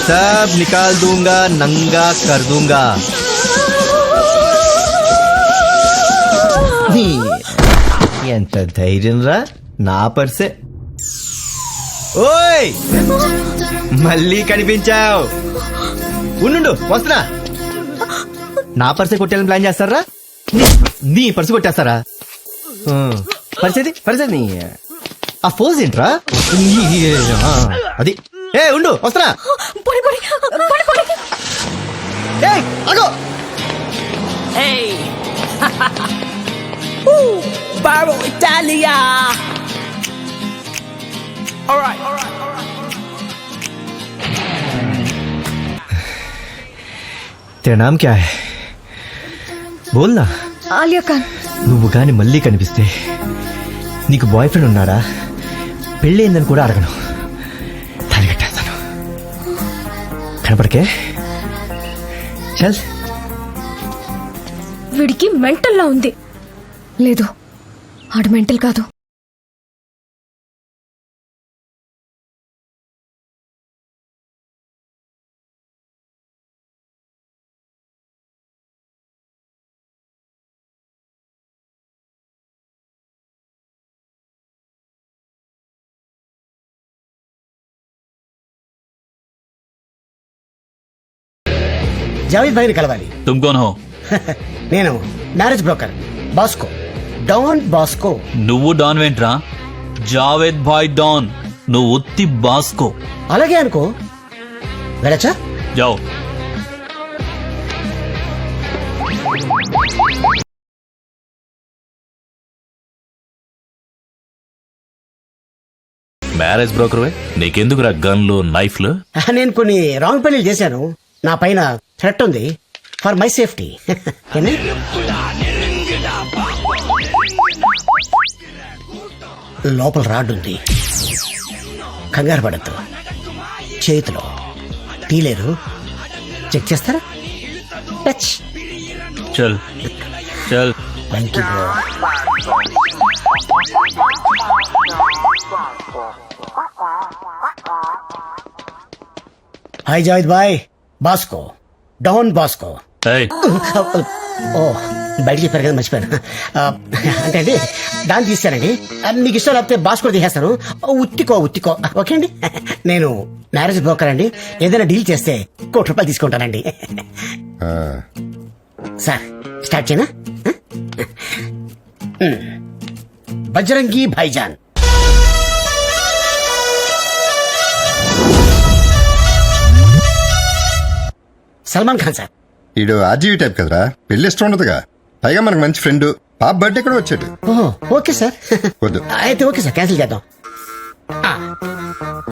सब निकाल दूंगा, नंगा कर दूंगा. ఎంత ధైర్యం రా నా పర్సే. ఓయ్ మళ్ళీ కనిపించావు. ఉండు వస్తున్నా. నా పర్సే కొట్టాలని ప్లాన్ చేస్తారా? నీ పర్సు కొట్టేస్తారా? పరిస్థితి ఆ ఫోజ్ ఏంట్రా? అది ఏ ఉండు వస్తున్నా. అగో Baro Italia. All right. तेरा नाम क्या है? बोलना. ఆలియా ఖాన్. నువ్వు గాని మళ్ళీ కనిపిస్తే నీకు బాయ్ ఫ్రెండ్ ఉన్నాడా, పెళ్ళయిందని కూడా అడగను, తాలిగట్టేస్తాను. కనపడకే చల్. వీడికి మెంటల్లా ఉంది. లేదు, ఆడు మెంటల్ కాదు. జావేద్ భాయ్ని కలవాలి. तुम कौन हो? నేను marriage broker Bosco, don Bosco. నువ్వు డాన్ వెంట్రా? జావేద్ భాయ్ డాన్, నువ్వు ఉత్తి బాస్కో. అలాగే అనుకో. వెళ్ళచ్చా? जाओ. మ్యారేజ్ బ్రోకర్వే, నీకెందుకురా గన్లు నైఫ్లు? నేను కొన్ని రాంగ్ పెళ్లి చేశాను. నా పైన థ్రెట్ ఉంది. For my safety. లోపల రాడ్ ఉంది. కంగారు పడద్దు. చేతిలో తీలేరు. చెక్ చేస్తారా? టచ్. చల్ చల్. Thank you bro. Hi Javed bhai. Bosco, don Bosco. ఏయ్, ఓ బయట చెప్పారు కదా, మర్చిపోయాను. అంటే అండి దాన్ని తీస్తానండి. మీకు ఇష్టం లేకపోతే బాస్కో తీసేస్తాను. ఉత్తికో ఓకే అండి. నేను మ్యారేజ్ బ్రోకర్ అండి. ఏదైనా డీల్ చేస్తే ₹1,00,00,000 తీసుకుంటానండి. సార్ స్టార్ట్ చేయనా? బజరంగి భాయిజాన్. సల్మాన్ ఖాన్ సార్. ఈడు ఆర్జీవీ టైప్ కదరా, పెళ్లి ఇష్టం ఉండదుగా. పైగా మనకు మంచి ఫ్రెండ్, పాప బర్త్డే కూడా వచ్చాడు. Okay sir. వద్దు అయితే ఓకే సార్, క్యాన్సిల్ చేద్దాం.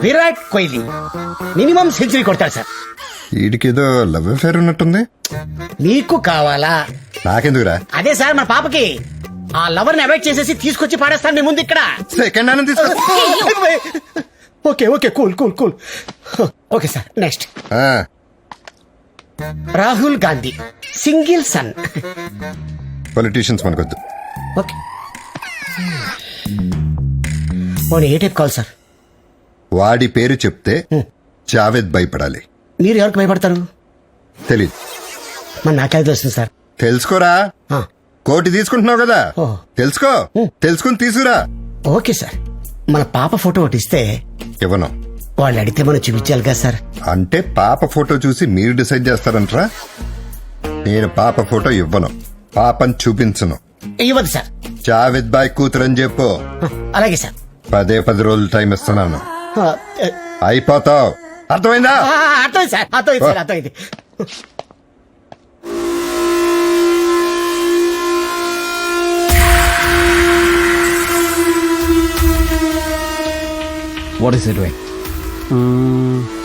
విరాట్ కోహ్లీ మినిమం సెంచరీ కొడతాడు సార్. వీడికేదో లవ్ అఫేర్ ఉన్నట్టుంది. మీకు కావాలా? నాకెందుకురా? అదే సార్ మన పాపకి. ఆ లవర్ ని అవాయిడ్ చేసేసి తీసుకొచ్చి పాడేస్తాను మీ ముందు ఇక్కడ. సెకండ్ హ్యాండ్ తీసుకో. Okay cool okay sir. Next Rahul Gandhi, single son. Politicians మనకొద్దు. ఓకే పోనీ ఏ టైప్ కాల్ సార్? వాడి పేరు చెప్తే జావేద్ భయపడాలి. మీరు ఎవరికి భయపడతారు? తెలీదు. మరి నాకే తెలుస్తుంది సార్. తెలుసుకోరా. కోటి తీసుకుంటున్నావు కదా, తెలుసుకో. తెలుసుకుని తీసుకురా. Okay sir. మన పాప ఫోటో ఒకటి ఇస్తే ఇవ్వను. వాళ్ళు అడిగితే మనం చూపించాలి కదా సార్. అంటే పాప ఫోటో చూసి మీరు డిసైడ్ చేస్తారంటరా? నేను పాప ఫోటో ఇవ్వను, పాపని చూపించను. ఇవ్వదు సార్. జావేద్ బాయ్ కూతురని చెప్పు. అలాగే సార్. 10 రోజులు టైం ఇస్తున్నాను. అయిపోతావు. అర్థమైందా? అర్థమైంది సార్. అర్థమైంది. What is he doing?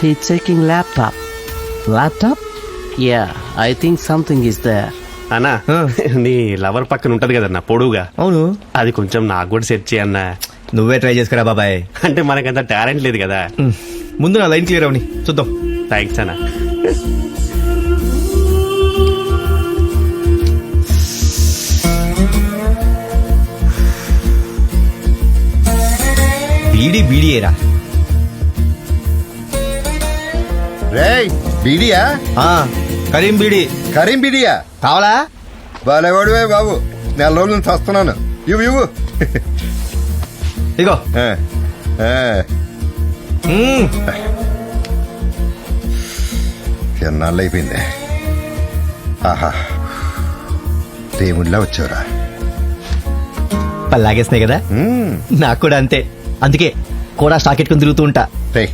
He's checking laptop. Laptop? Yeah, I think something is there. అన్నా, నీ లవర్ పక్కన ఉంటది కదన్నా పొడుగా, అవును. అది కొంచెం నాకు కూడా సెట్ చేయన్నా. నువ్వే ట్రై చేసుకురా బాబాయ్. అంటే మనకంత టాలెంట్ లేదు కదా. ముందు నా లైన్ క్లియర్ అవని చూద్దాం. థ్యాంక్స్ అన్నా. బీడీఏరా. రేయ్ బీడియా కరీం బీడి కరీం బీడియా కావాలా? బాలేవాడువే బాబు, నెల రోజుల నుంచి వస్తున్నాను. ఇవ్వు ఇగో ఆ, ఆ. ఎన్నాళ్ళు అయిపోయింది. ఆహా, దేవుడిలా వచ్చావురా. పల్లాగేస్తున్నాయి కదా, నాకు కూడా అంతే. అందుకే కూడా స్టాక్ ఎట్టుకుని తిరుగుతూ ఉంటా. రే,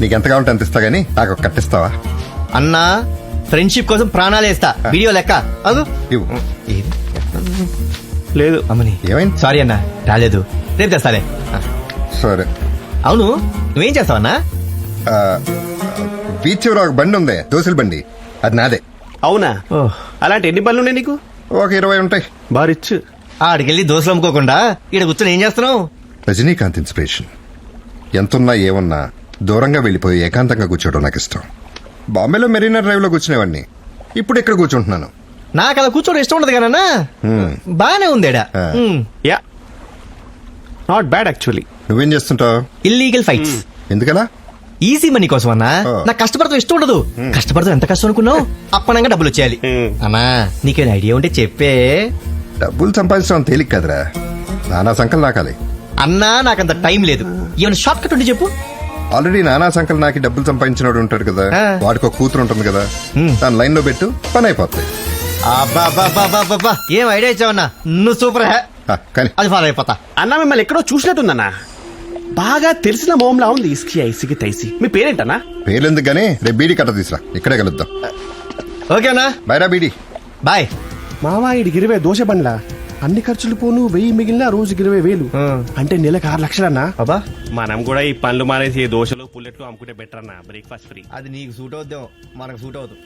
నీకెంతగా ఉంటే అంత ఇస్తా గానీ నాకు ఒక కట్టిస్తావా? అన్నా, ఫ్రెండ్షిప్ కోసం ప్రాణాలు వేస్తా. వీడియో లెక్క అగు. ఇవ్వు. ఏది? లేదు. అమ్మని ఏమైంది? సారీ అన్నా, రాలేదు. రేపు తెస్తాలే. సరే. అవును, నువ్వేం చేస్తావన్నా? ఆ, బీచ్ చివర ఒక బండి ఉంది, దోశల బండి. అది నాదే. అవునా? ఓహ్. అలాంటి ఎన్ని పనులు ఉన్నాయి నీకు? ఒక 20 ఉంటాయి. బారిచ్. ఆడికెళ్ళి దోశలు అమ్ముకోకుండా ఈడ కూర్చొని ఏం చేస్తున్నావు? రజనీకాంత్ ఇన్స్పిరేషన్. ఎంతున్నా ఏమున్నా దూరంగా వెళ్ళిపోయి ఏకాంతంగా కూర్చోవడం నాకు ఇష్టం. బాంబేలో మెరీనా డ్రైవ్ లో కూర్చునేవాడిని, ఇప్పుడు ఇక్కడ కూర్చుంటున్నాను. నాకు అలా కూర్చోవడం ఇష్టం ఉండదు కానీ బానే ఉందేడా. ఆ. Yeah, not bad actually. నువ్వేం చేస్తుంటావు? Illegal fights. ఎందుకలా? ఈజీ మనీ కోసం అన్నా. ఓ. నాకు కష్టపడతాం ఇష్టం ఉండదు. కష్టపడతాం ఎంత కష్టం అనుకున్నావు? అప్పనంగా డబ్బులు వచ్చేయాలి. అన్నా, నీకేం ఐడియా ఉంటే చెప్పే. డబ్బులు సంపాదించడం తేలిక కదరా, నానా సంకల్ నాకాలి. అన్నా, నాకంత టైం లేదు. ఏమైనా షార్ట్ కట్ ఉంటే చెప్పు. ఆల్రెడీ నానా సంకల్ నాకి డబ్బులు సంపాదించినోడు ఉంటాడు కదా, ఆ. వాడికి ఒక కూతురు ఉంటుంది కదా, దాని లైన్ లో పెట్టు, పని అయిపోతాయి. అబ్బా, ఏం ఐడియా ఇచ్చావన్నా, నువ్వు సూపర్ హే. కానీ అది ఫాలో అయిపోతా. అన్న మిమ్మల్ని ఎక్కడో చూసినట్టుందన్నా. బాగా తెలిసిన మొహంలా ఉంది. ఇస్కి ఐసికి తైసి. మీ పేరేంటన్నా? పేర్లెందుకు గానీ రేపు బీడీ కట్ట తీసురా, ఇక్కడే కలుద్దాం. ఓకేనా? బైరా బీడీ. బాయ్. మావా ఇడికి 20 దోశ బండ్లా, అన్ని ఖర్చులు పోను 1000 మిగిలిన రోజుకి 20,000. అంటే నెలకు 6 లక్షలన్నా. అబ్బా, మనం కూడా ఈ పనులు మానేసి దోశలు పుల్లెట్లు అమ్ముకుంటే బెటర్ అన్న. Breakfast free. అది నీకు సూట్ అవుద్దాం, మనకు సూట్ అవుతుంది.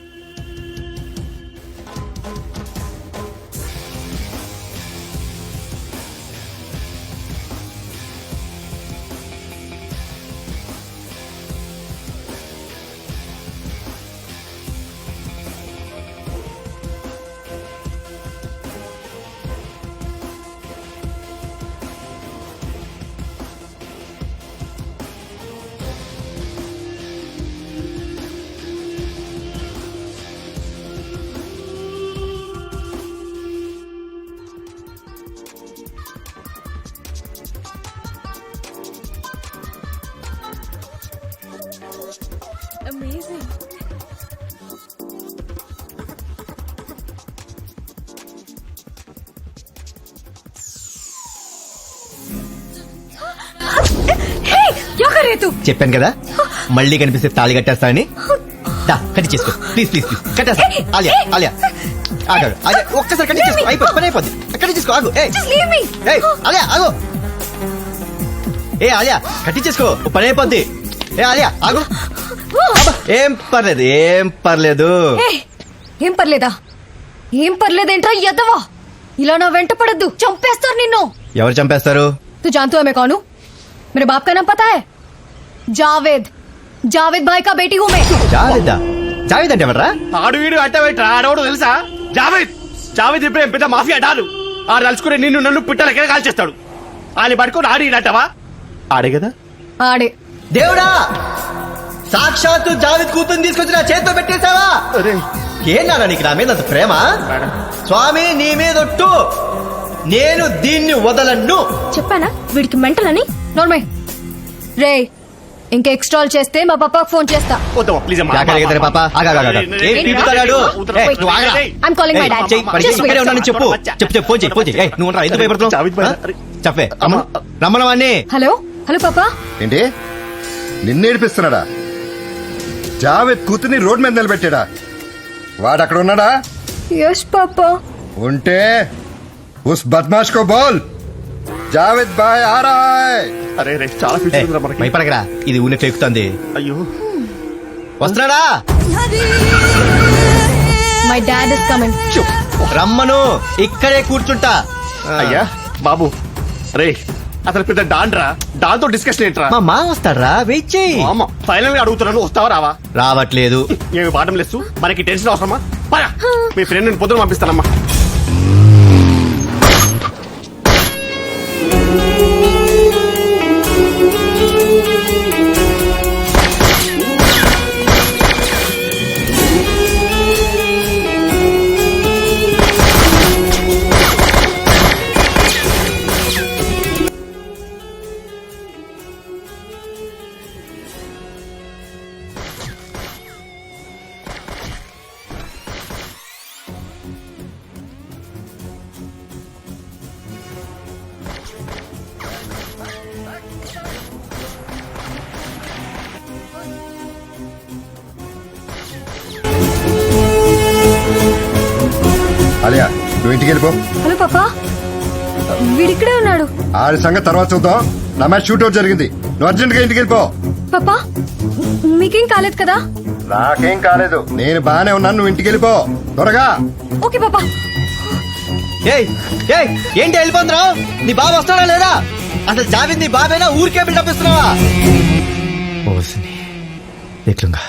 Amazing. Hey, क्या कर रहे तू? చెప్పాను కదా, మళ్ళీ కనిపిస్తే తాళి కట్టేస్తానని. దా, కట్టి చేసుకో ప్లీజ్ ప్లీజ్ ప్లీజ్. కట్టేస్తా. ఆలియా ఆలియా ఆగాడు. ఆలియా ఒక్కసారి కట్టి చేసుకో, అయిపోతుంది, పని అయిపోద్ది. కట్టి చేసుకో, ఆగు. Just leave me. ఆలియా ఆగు. ఆలియా కట్టి చేసుకో, పని అయిపోద్ది. ఆలియా ఆగు. అబ్బా, ఏం పర్లేదు, ఏం పర్లేదు. Hey, ఏం పర్లేదా? ఏం పర్లేదేంట్రా ఎదవా? ఇలా నా వెంట పడద్దు, చంపేస్తారు నిన్ను. ఎవరు చంపేస్తారు? तू जानती हो मैं कौन हूँ? मेरे बाप का नाम पता है? जावेद. जावेद भाई का बेटी हूँ मैं. జావేదా? జావేద్ అంటే ఎవరా? ఆడు వీడు అట్టబెట్రా. ఆడవాడు తెలుసా? జావేద్. జావేద్ ఇప్పుడు పెద్ద మాఫియా డాలు. ఆడు తలుచుకుని నిన్ను నన్ను పిట్టలకే కాల్చేస్తాడు. ఆయన పట్టుకుని ఆడి అంటావా? ఆడే కదా. ఆడే. దేవుడా, సాక్షాత్తు జావేద్ కూతురు తీసుకొచ్చి నా చేతితో పెట్టేశావా? ఏనా నీకు నా మీద అంత ప్రేమ? స్వామి నీ మీద ఒట్టు, నేను దీన్ని వదలను. చెప్పానా వీడికి మెంటల్ అని? నార్మల్ రే, ఇంకా ఎక్స్ట్రాల్ చేస్తే మా పాపకు ఫోన్ చేస్తా. ప్లీజ్ పాప I'm calling my dad. Just wait. చెప్పు చెప్పు చెప్పు, ఫోన్ చెయ్యి, ఫోన్ చెయ్యి. నువ్వు ఉండరా, ఎందుకు భయపడుతున్నావు? చెప్పే రమ్మనవాణ్ణి. హలో హలో పాపా. ఏంటి నిన్నేడిపిస్తున్నాడా? జావేద్ కూతుర్ని రోడ్ మీద నిలబెట్టాడా? వాడు అక్కడ ఉన్నాడా? యస్ పాపా. ఉంటే ఉస్ బద్మాష్ కో బోల్, జావేద్ భాయ్ ఆ రహా హై. అరే రే, చాలా ఫ్యూచర్ ఉందిరా మనకి. భయపడకరా, ఇది ఊనే ఫేకుతుంది. అయ్యో, వస్తున్నాడా? My dad is coming. రమ్మను, ఇక్కడే కూర్చుంటా. అయ్యా బాబు, రే అసలు పెద్ద డాన్ రా. డాన్ తో డిస్కషన్ ఏంట్రా? మా మామ వస్తాడ్రా, వెయిట్ చెయ్యి. అమ్మ ఫైనల్ గా అడుగుతున్నాను, వస్తావా రావా? రావట్లేదు. ఏమి బాటం లెస్సు, మనకి టెన్షన్ అవసరమా? పరా, మీ ఫ్రెండ్ నేను పొద్దున పంపిస్తానమ్మా. ఆలియా నువ్వు ఇంటికి వెళ్ళిపో. హలో పాపా వీడిక్కడే ఉన్నాడు. ఆడి సంగతి తర్వాత చూద్దాం. నా మ్యాచ్ షూట్అవుట్ జరిగింది. నువ్వు అర్జెంట్ గా ఇంటికి వెళ్ళిపో. పాపా మీకేం కాలేదు కదా? నాకేం కాలేదు, నేను బానే ఉన్నాను. నువ్వు ఇంటికి వెళ్ళిపో త్వరగా. ఓకే పాపా. ఏయ్ ఏయ్ ఏంటి వెళ్ళిపోతున్నావు? నీ బాబు వస్తాడా లేదా? అసలు జావేద్ నీ బాబేనా? ఊరికే బిల్డప్ ఇస్తున్నావా? ఎట్లుంగా